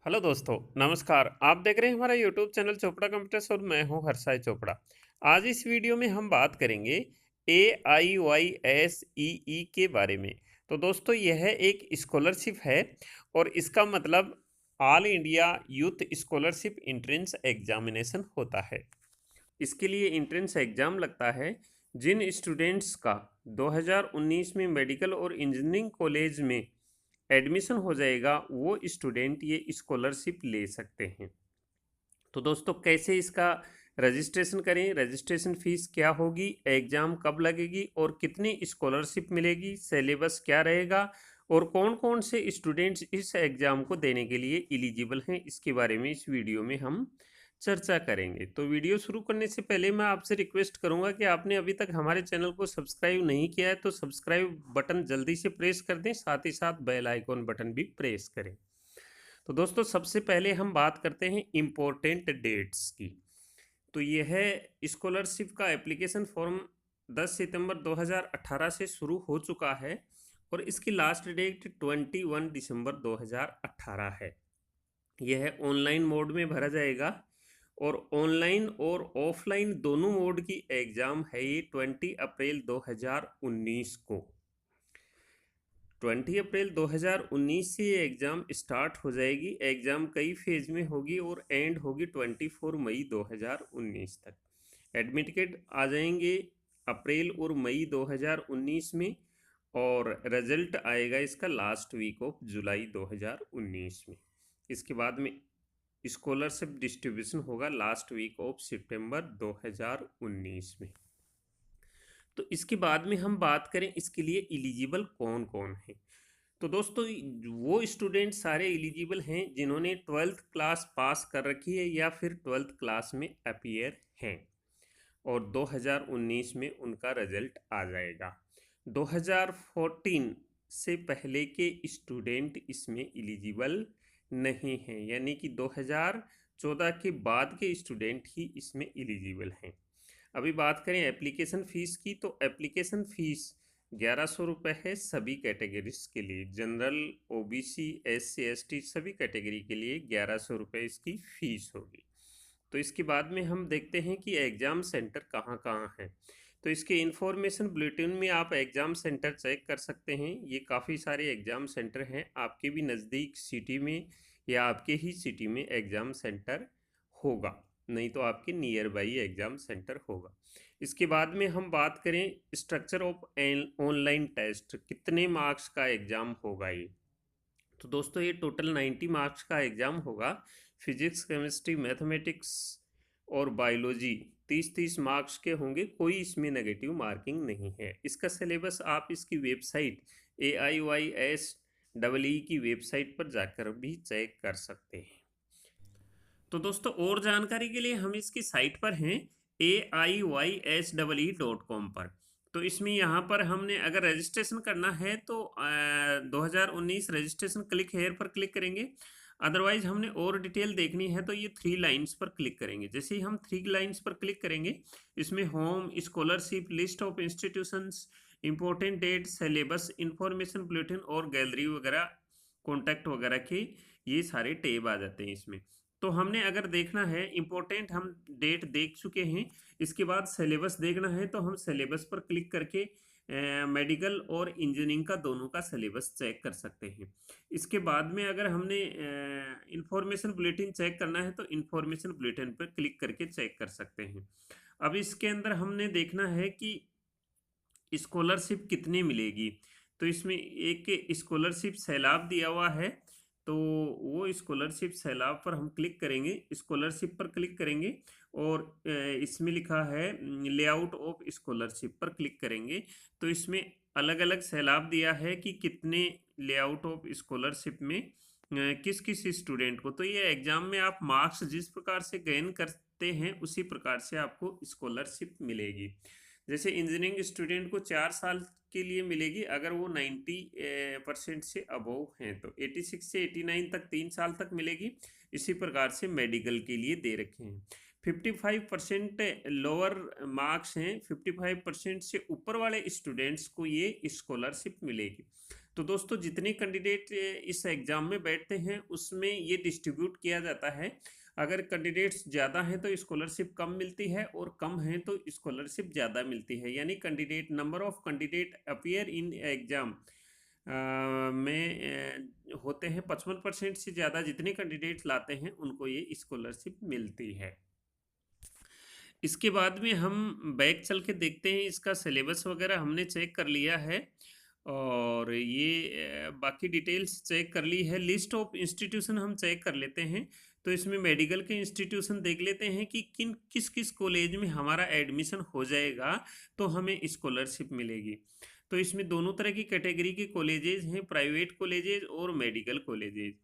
Hello दोस्तों, नमस्कार। आप देख रहे हैं हमारा यूट्यूब चैनल चोपड़ा कंप्यूटर्स और मैं हूं हर्षाई चोपड़ा। आज इस वीडियो में हम बात करेंगे AIYSEE के बारे में। तो दोस्तों, यह एक स्कॉलरशिप है और इसका मतलब all India youth scholarship entrance examination होता है। इसके लिए एंट्रेंस एग्जाम लगता है। जिन स्टूडेंट्स का 2019 में मेडिकल और इंजीनियरिंग कॉलेज में एडमिशन हो जाएगा, वो स्टूडेंट ये स्कॉलरशिप ले सकते हैं। तो दोस्तों, कैसे इसका रजिस्ट्रेशन करें, रजिस्ट्रेशन फीस क्या होगी, एग्ज़ाम कब लगेगी और कितनी स्कॉलरशिप मिलेगी, सिलेबस क्या रहेगा और कौन कौन से स्टूडेंट्स इस एग्ज़ाम को देने के लिए एलिजिबल हैं, इसके बारे में इस वीडियो में हम चर्चा करेंगे। तो वीडियो शुरू करने से पहले मैं आपसे रिक्वेस्ट करूंगा कि आपने अभी तक हमारे चैनल को सब्सक्राइब नहीं किया है तो सब्सक्राइब बटन जल्दी से प्रेस कर दें, साथ ही साथ बेल आइकॉन बटन भी प्रेस करें। तो दोस्तों, सबसे पहले हम बात करते हैं इम्पोर्टेंट डेट्स की। तो यह है स्कॉलरशिप का एप्लीकेशन फॉर्म 10 सितंबर 2018 से शुरू हो चुका है और इसकी लास्ट डेट 21 दिसंबर 2018 है। यह ऑनलाइन मोड में भरा जाएगा और ऑनलाइन और ऑफलाइन दोनों मोड की एग्ज़ाम है ये 20 अप्रैल 2019 को। 20 अप्रैल 2019 से ये एग्ज़ाम स्टार्ट हो जाएगी। एग्ज़ाम कई फेज में होगी और एंड होगी 24 मई 2019 तक। एडमिट कार्ड आ जाएंगे अप्रैल और मई 2019 में और रिजल्ट आएगा इसका लास्ट वीक ऑफ जुलाई 2019 में। इसके बाद में स्कॉलरशिप डिस्ट्रीब्यूशन होगा लास्ट वीक ऑफ सितंबर 2019 में। तो इसके बाद में हम बात करें इसके लिए एलिजिबल कौन कौन है। तो दोस्तों, वो स्टूडेंट सारे एलिजिबल हैं जिन्होंने 12th क्लास पास कर रखी है या फिर 12th क्लास में अपीयर हैं और 2019 में उनका रिजल्ट आ जाएगा। 2014 से पहले के स्टूडेंट इसमें एलिजिबल नहीं हैं, यानी कि 2014 के बाद के स्टूडेंट ही इसमें एलिजिबल हैं। अभी बात करें एप्लीकेशन फ़ीस की, तो एप्लीकेशन फ़ीस 1100 रुपये है सभी कैटेगरीज के लिए। जनरल, ओबीसी, SC ST सभी कैटेगरी के लिए 1100 रुपये इसकी फ़ीस होगी। तो इसके बाद में हम देखते हैं कि एग्ज़ाम सेंटर कहाँ कहाँ हैं। तो इसके इन्फॉर्मेशन बुलेटिन में आप एग्ज़ाम सेंटर चेक कर सकते हैं। ये काफ़ी सारे एग्ज़ाम सेंटर हैं, आपके भी नज़दीक सिटी में या आपके ही सिटी में एग्ज़ाम सेंटर होगा, नहीं तो आपके नियर बाई एग्ज़ाम सेंटर होगा। इसके बाद में हम बात करें स्ट्रक्चर ऑफ ऑनलाइन टेस्ट, कितने मार्क्स का एग्ज़ाम होगा ये। तो दोस्तों, ये टोटल 90 मार्क्स का एग्ज़ाम होगा। फिजिक्स, केमिस्ट्री, मैथमेटिक्स और बायोलॉजी 30-30 मार्क्स के होंगे, कोई इसमें नेगेटिव मार्किंग नहीं है। इसका सिलेबस आप इसकी वेबसाइट AIYSEE की वेबसाइट पर जाकर भी चेक कर सकते हैं। तो दोस्तों, और जानकारी के लिए हम इसकी साइट पर हैं AIYSEE.com पर। तो इसमें यहाँ पर हमने अगर रजिस्ट्रेशन करना है तो 2019 रजिस्ट्रेशन क्लिक हेयर पर क्लिक करेंगे। अदरवाइज हमने और डिटेल देखनी है तो ये 3 लाइन्स पर क्लिक करेंगे। जैसे ही हम 3 लाइन्स पर क्लिक करेंगे, इसमें home, scholarship, list of institutions, important date, syllabus, information bulletin और गैलरी वगैरह, कॉन्टैक्ट वगैरह के ये सारे टैब आ जाते हैं इसमें। तो हमने अगर देखना है इम्पोर्टेंट, हम डेट देख चुके हैं। इसके बाद सिलेबस देखना है तो हम सिलेबस पर क्लिक करके मेडिकल और इंजीनियरिंग का दोनों का सिलेबस चेक कर सकते हैं। इसके बाद में अगर हमने इंफॉर्मेशन बुलेटिन चेक करना है तो इंफॉर्मेशन बुलेटिन पर क्लिक करके चेक कर सकते हैं। अब इसके अंदर हमने देखना है कि स्कॉलरशिप कितनी मिलेगी। तो इसमें एक स्कॉलरशिप सैलाब दिया हुआ है, तो वो स्कॉलरशिप सैलाब पर हम क्लिक करेंगे, स्कॉलरशिप पर क्लिक करेंगे और इसमें लिखा है लेआउट ऑफ स्कॉलरशिप पर क्लिक करेंगे। तो इसमें अलग अलग सैलाब दिया है कि कितने लेआउट ऑफ स्कॉलरशिप में किस किस स्टूडेंट को। तो ये एग्जाम में आप मार्क्स जिस प्रकार से गेन करते हैं उसी प्रकार से आपको स्कॉलरशिप मिलेगी। जैसे इंजीनियरिंग स्टूडेंट को 4 साल के लिए मिलेगी अगर वो 90% से अबोव हैं, तो 86 से 89 तक 3 साल तक मिलेगी। इसी प्रकार से मेडिकल के लिए दे रखे हैं। 55% लोअर मार्क्स हैं, 55% से ऊपर वाले स्टूडेंट्स को ये स्कॉलरशिप मिलेगी। तो दोस्तों जितने कैंडिडेट इस एग्ज़ाम में बैठते हैं उसमें ये डिस्ट्रीब्यूट किया जाता है। अगर कैंडिडेट्स ज़्यादा हैं तो स्कॉलरशिप कम मिलती है और कम हैं तो स्कॉलरशिप ज़्यादा मिलती है। यानी candidate number of candidate appear in exam में होते हैं 55% से ज़्यादा जितने कैंडिडेट लाते हैं उनको ये स्कॉलरशिप मिलती है। इसके बाद में हम बैक चल के देखते हैं, इसका सिलेबस वगैरह हमने चेक कर लिया है और ये बाकी डिटेल्स चेक कर ली है। लिस्ट ऑफ इंस्टीट्यूशन हम चेक कर लेते हैं। तो इसमें मेडिकल के इंस्टीट्यूशन देख लेते हैं कि किस किस कॉलेज में हमारा एडमिशन हो जाएगा तो हमें स्कॉलरशिप मिलेगी। तो इसमें दोनों तरह की कैटेगरी के कॉलेजेज हैं, प्राइवेट कॉलेजेज और मेडिकल कॉलेजेज।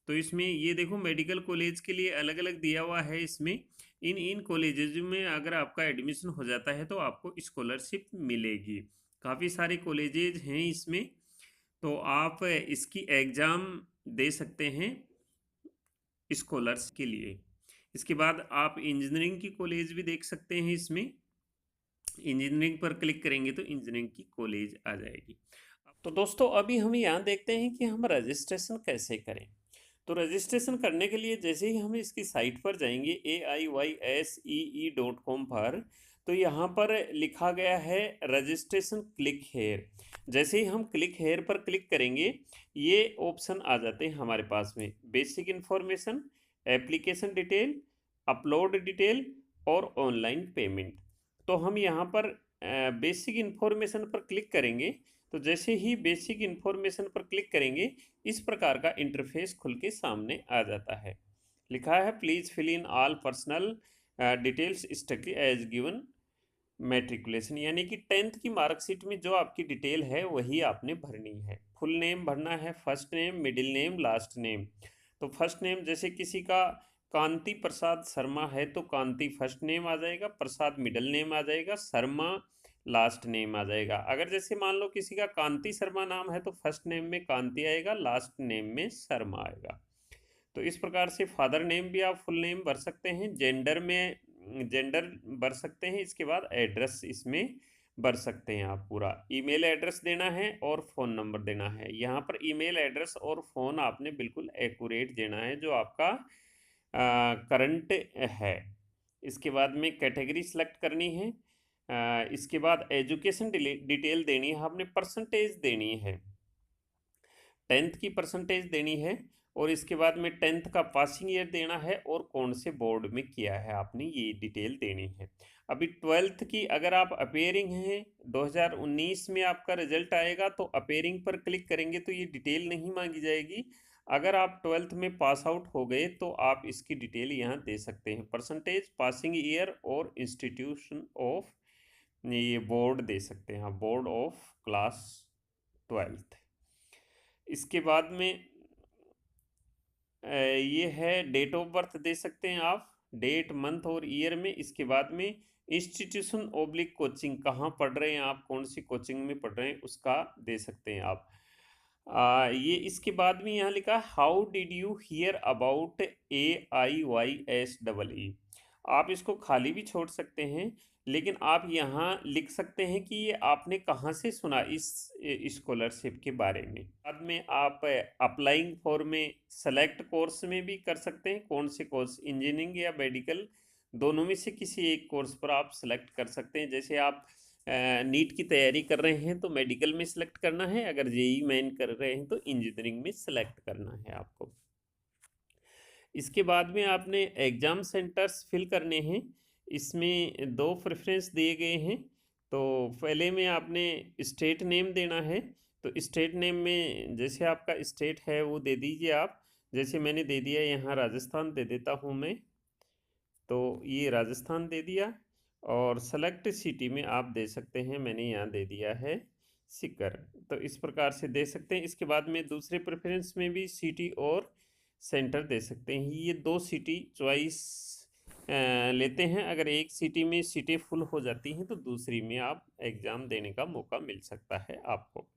तो इसमें ये देखो मेडिकल कॉलेज के लिए अलग अलग दिया हुआ है। इसमें इन कॉलेजेज में अगर आपका एडमिशन हो जाता है तो आपको स्कॉलरशिप मिलेगी। काफ़ी सारे कॉलेजेज हैं इसमें, तो आप इसकी एग्ज़ाम दे सकते हैं स्कॉलर्स के लिए। इसके बाद आप इंजीनियरिंग की कॉलेज भी देख सकते हैं। इसमें इंजीनियरिंग पर क्लिक करेंगे तो इंजीनियरिंग की कॉलेज आ जाएगी। तो दोस्तों अभी हम यहाँ देखते हैं कि हम रजिस्ट्रेशन कैसे करें। तो रजिस्ट्रेशन करने के लिए जैसे ही हम इसकी साइट पर जाएंगे AIYSEE.com पर, तो यहाँ पर लिखा गया है रजिस्ट्रेशन क्लिक हेयर। जैसे ही हम क्लिक हेयर पर क्लिक करेंगे ये ऑप्शन आ जाते हैं हमारे पास में, basic information, application detail, upload detail और ऑनलाइन पेमेंट। तो हम यहाँ पर बेसिक इन्फॉर्मेशन पर क्लिक करेंगे। तो जैसे ही बेसिक इन्फॉर्मेशन पर क्लिक करेंगे इस प्रकार का इंटरफेस खुल के सामने आ जाता है। लिखा है please fill in all personal details strictly as given matriculation, यानी कि 10th की मार्कशीट में जो आपकी डिटेल है वही आपने भरनी है। फुल नेम भरना है, first name, middle name, last name. तो फर्स्ट नेम जैसे किसी का कांति प्रसाद शर्मा है तो कांति फर्स्ट नेम आ जाएगा, प्रसाद मिडिल नेम आ जाएगा, शर्मा लास्ट नेम आ जाएगा। अगर जैसे मान लो किसी का कांति शर्मा नाम है तो फर्स्ट नेम में कांति आएगा, लास्ट नेम में शर्मा आएगा। तो इस प्रकार से फादर नेम भी आप फुल नेम भर सकते हैं, जेंडर में जेंडर भर सकते हैं। इसके बाद एड्रेस इसमें भर सकते हैं आप पूरा। ईमेल एड्रेस देना है और फ़ोन नंबर देना है। यहाँ पर ईमेल एड्रेस और फ़ोन आपने बिल्कुल एक्यूरेट देना है जो आपका करंट है। इसके बाद में कैटेगरी सेलेक्ट करनी है। इसके बाद एजुकेशन डिटेल देनी है, आपने परसेंटेज देनी है, 10th की परसेंटेज देनी है और इसके बाद में 10th का पासिंग ईयर देना है और कौन से बोर्ड में किया है आपने ये डिटेल देनी है। अभी 12th की अगर आप अपेयरिंग हैं 2019 में आपका रिजल्ट आएगा तो अपेयरिंग पर क्लिक करेंगे तो ये डिटेल नहीं मांगी जाएगी। अगर आप 12th में पास आउट हो गए तो आप इसकी डिटेल यहाँ दे सकते हैं, परसेंटेज, पासिंग ईयर और इंस्टीट्यूशन ऑफ ये बोर्ड दे सकते हैं आप, बोर्ड ऑफ क्लास 12th। इसके बाद में ये है डेट ऑफ बर्थ दे सकते हैं आप, डेट, मंथ और ईयर में। इसके बाद में इंस्टीट्यूशन ओब्लिक कोचिंग, कहाँ पढ़ रहे हैं आप, कौन सी कोचिंग में पढ़ रहे हैं उसका दे सकते हैं आप। ये इसके बाद में यहाँ लिखा how did you here about AIYSEE। आप इसको खाली भी छोड़ सकते हैं लेकिन आप यहाँ लिख सकते हैं कि ये आपने कहाँ से सुना इस स्कॉलरशिप के बारे में। बाद में आप अप्लाइंग फॉर में सेलेक्ट कोर्स में भी कर सकते हैं, कौन से कोर्स, इंजीनियरिंग या मेडिकल, दोनों में से किसी एक कोर्स पर आप सेलेक्ट कर सकते हैं। जैसे आप नीट की तैयारी कर रहे हैं तो मेडिकल में सेलेक्ट करना है, अगर जेई मेन कर रहे हैं तो इंजीनियरिंग में सेलेक्ट करना है आपको। इसके बाद में आपने एग्ज़ाम सेंटर्स फिल करने हैं। इसमें 2 प्रेफरेंस दिए गए हैं। तो पहले में आपने स्टेट नेम देना है। तो स्टेट नेम में जैसे आपका स्टेट है वो दे दीजिए आप। जैसे मैंने दे दिया यहाँ राजस्थान दे देता हूँ मैं, तो ये राजस्थान दे दिया। और सेलेक्ट सिटी में आप दे सकते हैं, मैंने यहाँ दे दिया है सीकर। तो इस प्रकार से दे सकते हैं। इसके बाद में दूसरे प्रेफरेंस में भी सिटी और सेंटर दे सकते हैं। ये 2 सिटी चॉइस लेते हैं। अगर एक सिटी में सीटें फुल हो जाती हैं तो दूसरी में आप एग्ज़ाम देने का मौका मिल सकता है आपको।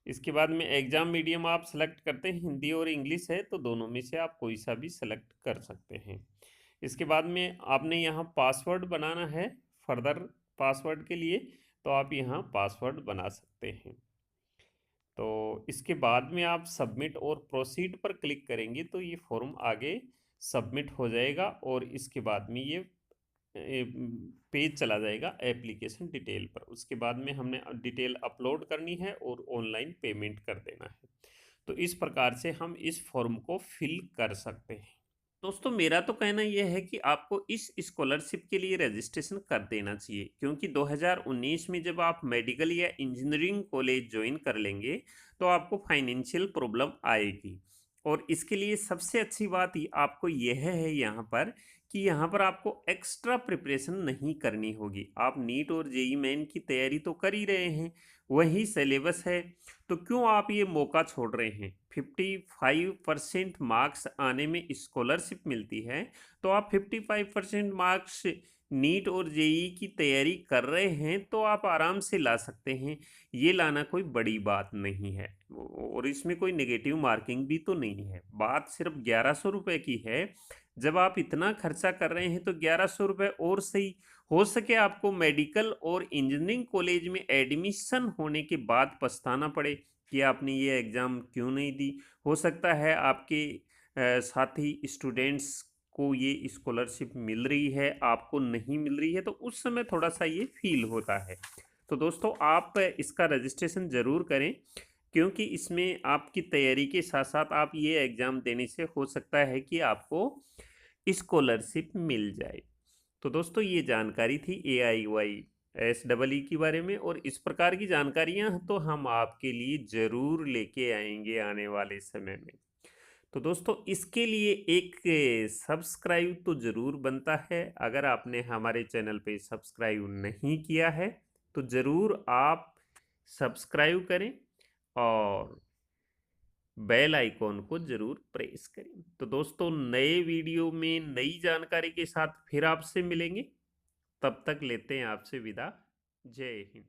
इसके बाद में एग्ज़ाम मीडियम आप सेलेक्ट करते हैं, हिंदी और इंग्लिश है तो दोनों में से आप कोई सा भी सेलेक्ट कर सकते हैं। इसके बाद में आपने यहाँ पासवर्ड बनाना है फर्दर पासवर्ड के लिए, तो आप यहाँ पासवर्ड बना सकते हैं। तो इसके बाद में आप सबमिट और प्रोसीड पर क्लिक करेंगे तो ये फॉर्म आगे सबमिट हो जाएगा और इसके बाद में ये पेज चला जाएगा एप्लीकेशन डिटेल पर। उसके बाद में हमने डिटेल अपलोड करनी है और ऑनलाइन पेमेंट कर देना है। तो इस प्रकार से हम इस फॉर्म को फिल कर सकते हैं। दोस्तों मेरा तो कहना यह है कि आपको इस स्कॉलरशिप के लिए रजिस्ट्रेशन कर देना चाहिए, क्योंकि 2019 में जब आप मेडिकल या इंजीनियरिंग कॉलेज ज्वाइन कर लेंगे तो आपको फाइनेंशियल प्रॉब्लम आएगी। और इसके लिए सबसे अच्छी बात ही आपको यह है यहाँ पर कि यहाँ पर आपको एक्स्ट्रा प्रिपरेशन नहीं करनी होगी। आप नीट और जेई मेन की तैयारी तो कर ही रहे हैं, वही सिलेबस है, तो क्यों आप ये मौका छोड़ रहे हैं। 55% मार्क्स आने में स्कॉलरशिप मिलती है, तो आप 55% मार्क्स नीट और जेई की तैयारी कर रहे हैं तो आप आराम से ला सकते हैं। ये लाना कोई बड़ी बात नहीं है और इसमें कोई नेगेटिव मार्किंग भी तो नहीं है। बात सिर्फ 1100 रुपये की है। जब आप इतना खर्चा कर रहे हैं तो 1100 रुपये और सही। हो सके आपको मेडिकल और इंजीनियरिंग कॉलेज में एडमिशन होने के बाद पछताना पड़े कि आपने ये एग्ज़ाम क्यों नहीं दी। हो सकता है आपके साथी स्टूडेंट्स को ये स्कॉलरशिप मिल रही है, आपको नहीं मिल रही है, तो उस समय थोड़ा सा ये फील होता है। तो दोस्तों आप इसका रजिस्ट्रेशन ज़रूर करें, क्योंकि इसमें आपकी तैयारी के साथ साथ आप ये एग्ज़ाम देने से हो सकता है कि आपको स्कॉलरशिप मिल जाए। तो दोस्तों ये जानकारी थी AIYSEE के बारे में, और इस प्रकार की जानकारियां तो हम आपके लिए ज़रूर लेके आएंगे आने वाले समय में। तो दोस्तों इसके लिए एक सब्सक्राइब तो ज़रूर बनता है। अगर आपने हमारे चैनल पे सब्सक्राइब नहीं किया है तो ज़रूर आप सब्सक्राइब करें और बेल आइकॉन को ज़रूर प्रेस करें। तो दोस्तों नए वीडियो में नई जानकारी के साथ फिर आपसे मिलेंगे। तब तक लेते हैं आपसे विदा। जय हिंद।